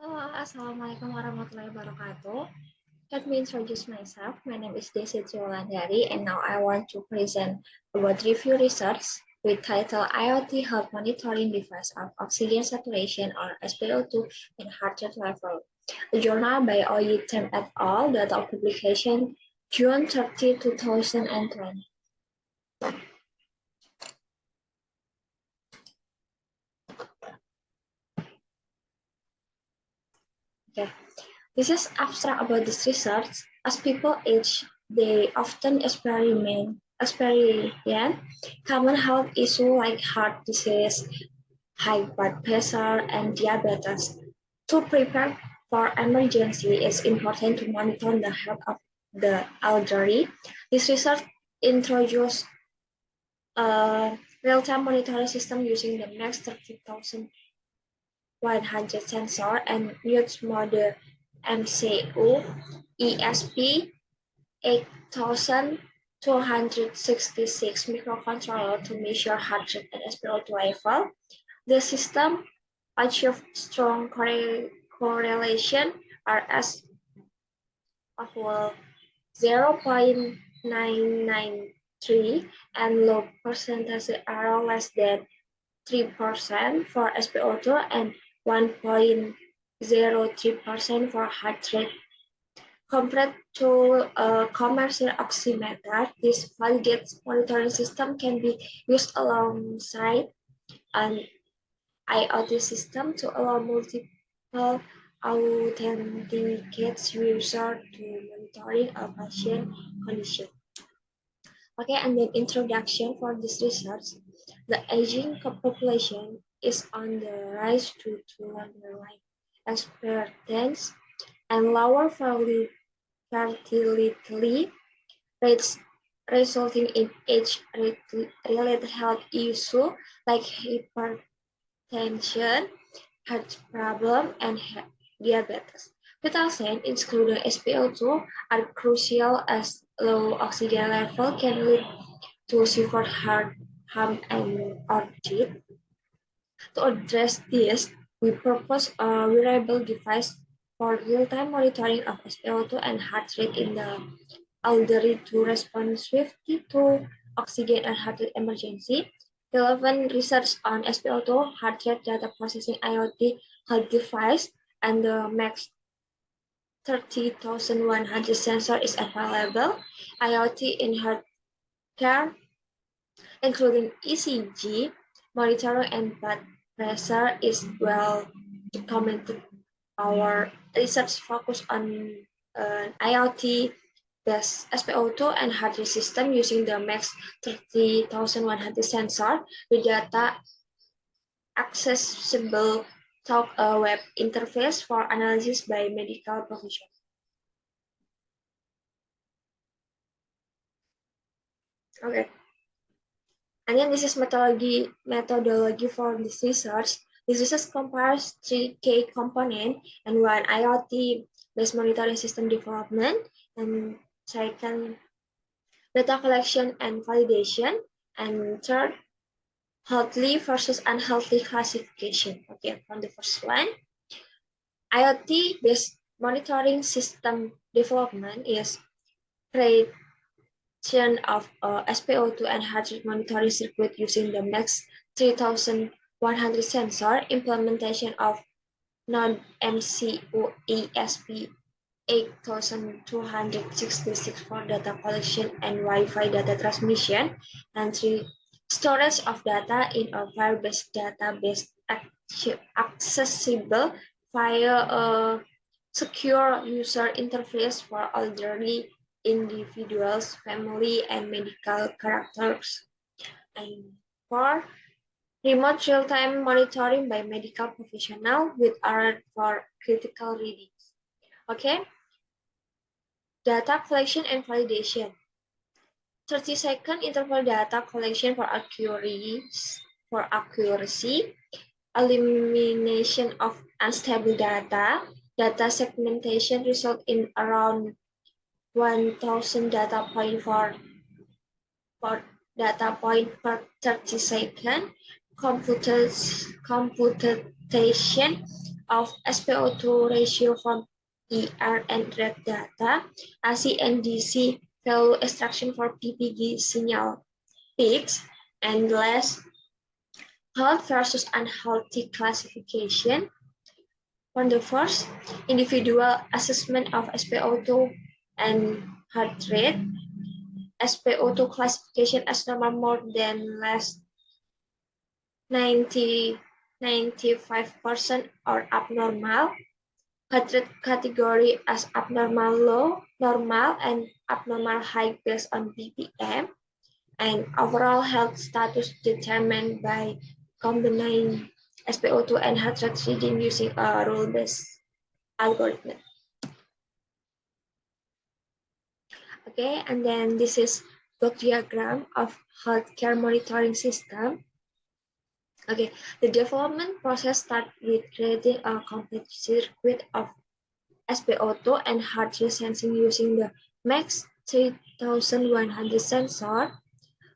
Halo, Assalamualaikum warahmatullahi wabarakatuh. Let me introduce myself. My name is Desi Triwalandari, and now I want to present about review research with title IoT Health Monitoring Device of Oxygen Saturation or SpO2 and Heart Rate Level. A journal by Oyi Tem et al. Data of publication June 30, 2020. Okay. This is abstract about this research. As people age, they often experience common health issues like heart disease, high blood pressure, and diabetes. To prepare for emergency, it's important to monitor the health of the elderly. This research introduced a real-time monitoring system using the MAX 30,100 sensor and use model MCU ESP 8266 microcontroller to measure heart rate and SpO2 level. The system achieved strong correlation RS of 0.993 and low percentage error less than 3% for SpO2 and 1.03% for heart rate. Compared to a commercial oximeter, this validated monitoring system can be used alongside an IoT system to allow multiple authenticates user to monitoring a patient condition. Okay, and then introduction for this research. The aging population is on the rise due to underlying experience and lower fertility rates resulting in age-related health issues like hypertension, heart problem, and diabetes. Vital signs, including SpO2, are crucial as low oxygen level can lead to severe heart harm and or death. To address this, we propose a wearable device for real-time monitoring of SpO2 and heart rate in the elderly to respond swiftly to oxygen and heart rate emergency. Relevant research on SpO2, heart rate data processing IoT health device, and the MAX 30,100 sensor is available. IoT in healthcare, including ECG, monitoring, and blood pressure, is well documented. Our research focus on IoT based SpO2 and heart rate system using the MAX 30,100 sensor with data accessible through a web interface for analysis by medical professionals. Okay. And then this is methodology for this research. This research compares three key components and one IoT-based monitoring system development, and second, data collection and validation, and third, healthy versus unhealthy classification. Okay, from the first one, IoT-based monitoring system development is create of SpO2 and heart rate monitoring circuit using the MAX 3100 sensor, implementation of non-MCU ESP 8266 for data collection and Wi-Fi data transmission, and three, storage of data in a file-based database accessible via a secure user interface for elderly individuals, family, and medical characters. And four, remote real-time monitoring by medical professional with alert for critical readings. Okay, data collection and validation. 30-second interval data collection for accuracy, elimination of unstable data, data segmentation result in around 1,000 data point for data point per 30 seconds. Computation of SpO2 ratio from ER and red data, AC and DC value extraction for PPG signal peaks, and less health versus unhealthy classification. On the first, individual assessment of SpO2 and heart rate, SpO2 classification as normal more than less 95% or abnormal, heart rate category as abnormal low, normal, and abnormal high based on BPM, and overall health status determined by combining SpO2 and heart rate reading using a rule-based algorithm. Okay, and then this is block diagram of healthcare monitoring system. Okay, the development process starts with creating a complete circuit of SpO2 and heart rate sensing using the MAX 3100 sensor.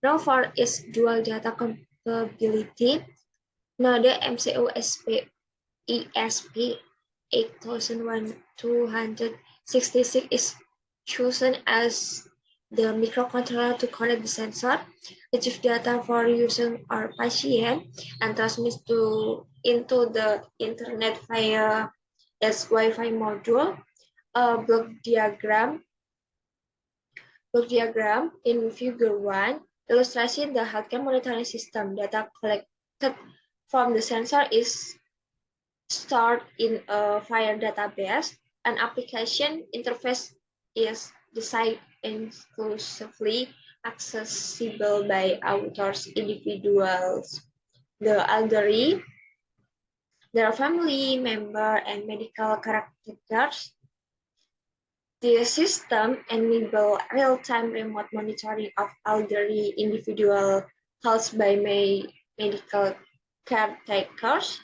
Now for its dual data compatibility, Node MCO ESP 8266 is chosen as the microcontroller to connect the sensor, retrieve data for user or patient, and transmit into the internet via its Wi-Fi module. A block diagram in Figure 1 illustration the healthcare monitoring system. Data collected from the sensor is stored in a FHIR database. An application interface is designed exclusively accessible by authors, individuals, the elderly, their family member, and medical characters. The system enables real-time remote monitoring of elderly individual health by medical caretakers.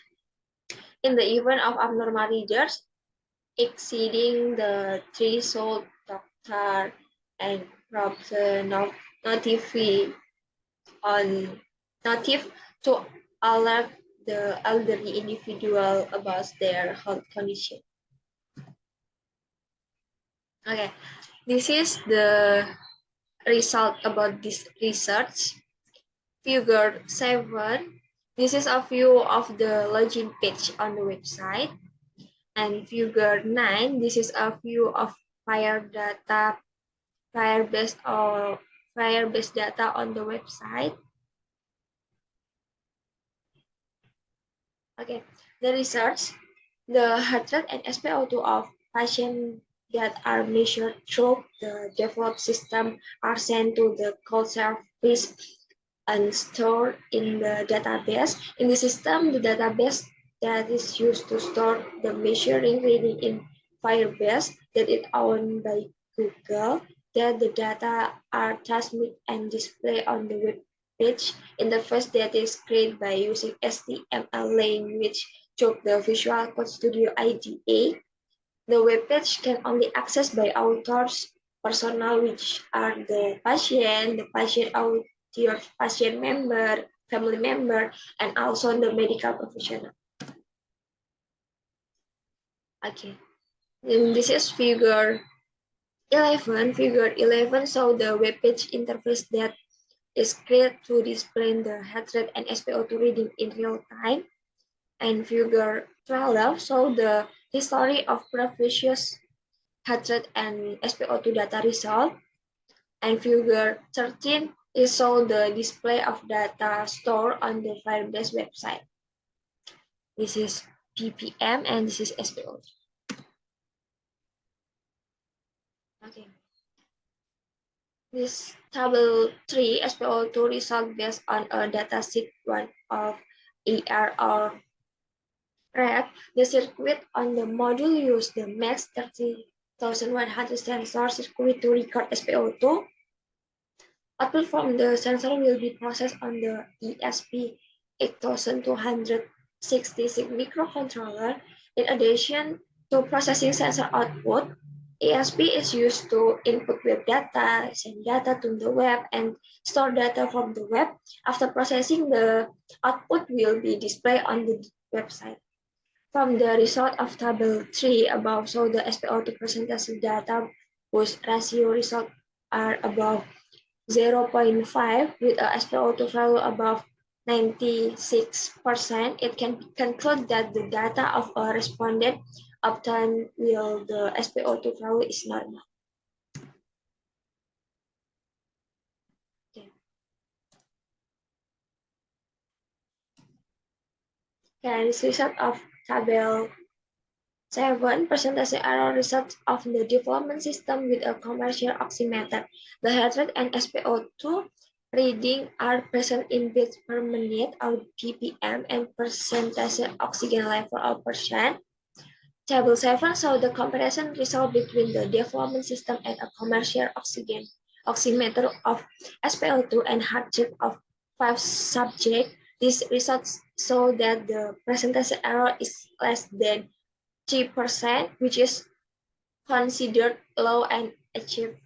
In the event of abnormal readers exceeding the threshold, doctor and probe notify to alert the elderly individual about their health condition. Okay, this is the result about this research. Figure 7, this is a view of the login page on the website. And Figure 9, this is a view of FHIR based data on the website. Okay, the research, the heart rate and SpO2 of patients that are measured through the developed system are sent to the cold service and stored in the database. In the system, the database that is used to store the measuring reading in Firebase that is owned by Google, that the data are transmitted and displayed on the web page interface that is created by using HTML language through the Visual Code Studio IDE. The web page can only accessed by authors personnel, which are the patient author, patient member, family member, and also the medical professional. Okay, and this is Figure 11. Figure 11 shows the web page interface that is created to display the heart rate and SpO2 reading in real time. And Figure 12 shows the history of previous heart rate and SpO2 data result. And Figure 13 is show the display of data stored on the Firebase website. This is BPM and this is SpO2. Okay. This table 3 SpO2 result based on a dataset 1 of ER or red. The circuit on the module use the MAX 30100 sensor circuit to record SpO2. Output from the sensor will be processed on the ESP 8266 microcontroller. In addition to processing sensor output, ESP is used to input web data, send data to the web, and store data from the web. After processing, the output will be displayed on the website. From the result of table 3 above, so the SpO2 percentage data whose ratio results are above 0.5 with a SpO2 value above 96%, it can conclude that the data of a respondent obtained with the SpO2 value is normal. Okay. And this result of table 7 percentage error results of the development system with a commercial oximeter. The heart rate and SpO2 reading are present in beats per minute or ppm and percentage oxygen level or percent. Table 7 shows the comparison result between the development system and a commercial oximeter of SpO2 and heart rate of 5 subjects. These results show that the percentage error is less than 3%, which is considered low and achievable.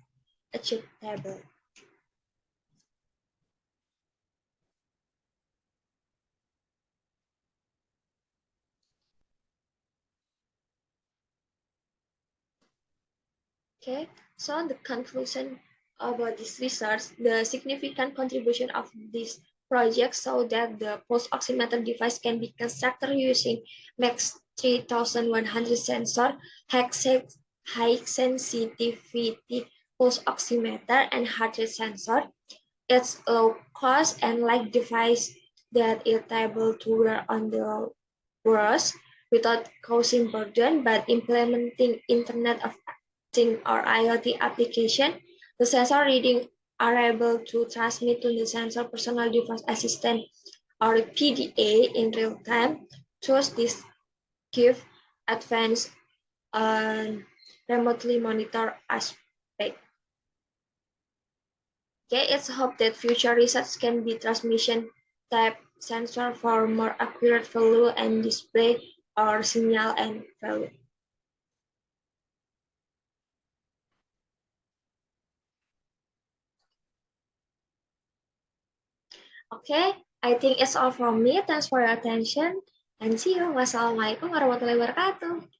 Okay, so the conclusion about this research, the significant contribution of this project so that the pulse oximeter device can be constructed using MAX 3100 sensor, high sensitivity pulse oximeter, and heart rate sensor. It's low cost and light device that is able to wear on the wrist without causing burden, but implementing Internet of Things or IoT application, the sensor reading are able to transmit to the sensor personal device assistant or PDA in real time. Thus, this give advanced and remotely monitor aspect. Okay, it's hoped that future research can be transmission type sensor for more accurate value and display or signal and value. Okay, I think it's all from me. Thanks for your attention and see you. Wassalamualaikum warahmatullahi wabarakatuh.